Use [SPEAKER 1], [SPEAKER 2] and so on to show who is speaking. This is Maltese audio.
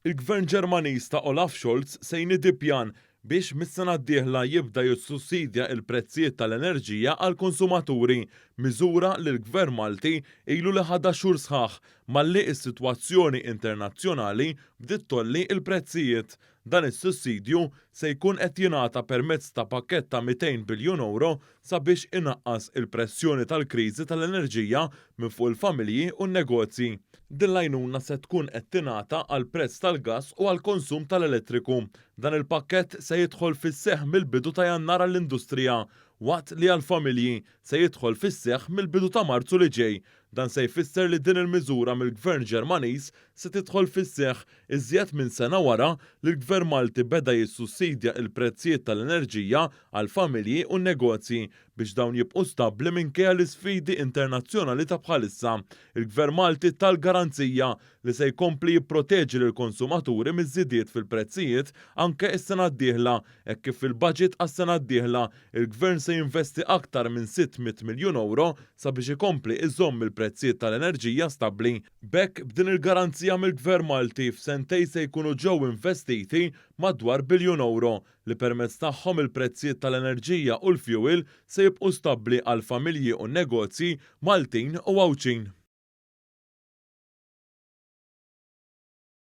[SPEAKER 1] Il-Gvern Ġermaniż ta' Olaf Scholz se jniedi pjan biex mis-sena d-dieħla jibda jissussidja il-prezzijiet tal-enerġija għal konsumaturi, miżura li l-Gvern Malti ilu li ħada xhur sħaħ malli s-sitwazzjoni internazzjonali bdiet tolli il-prezzijiet. Dan is-sussidju se jkun qed jingħata permezz ta' pakkett ta' 200 biljun euro sabiex inaqqas il-pressjoni tal-kriżi tal-enerġija minn fuq il-familji u n-negozji. Din l-għajnuna se tkun qed tingħata għal prezz tal-gass u għal konsum tal-elettriku. Dan il-pakkett se jidħol fis-seħħ mill-bidu ta' Jannar għall-industrija, waqt li għall-familji se jidħol fis-seħħ mill-bidu ta' Marzu li ġej. Dan se jfisser li din il-miżura mill-Gvern Ġermaniż se tidħol fis-seħħ iżjed minn sena wara li l-Gvern Malti beda jissussidja il-prezzijiet tal-enerġija għal familji u n-negozji biex dawn jibqgħu stabbli minkejja l-isfidi internazzjonali ta' bħalissa. Il-Gvern Malti tal-garanzija li se jkompli jipproteġi lill-konsumaturi miż-żidiet fil-prezzijiet anke s-sena d-dieħla, hekk kif fil-budget għas-sena d-dieħla il-Gvern se jinvesti aktar minn 600 miljun euro sabiex ikompli iżomm il-prezzijiet tal-enerġija stabbli. B'hekk b'din il-garanzija mill-Gvern Malti f'sentejn se jkunu ġew investiti madwar biljun euro li permezz tagħhom il-prezzijiet tal-enerġija u l-fuel se jibqgħu stabbli għal familji u negozji Maltin u Għawċin.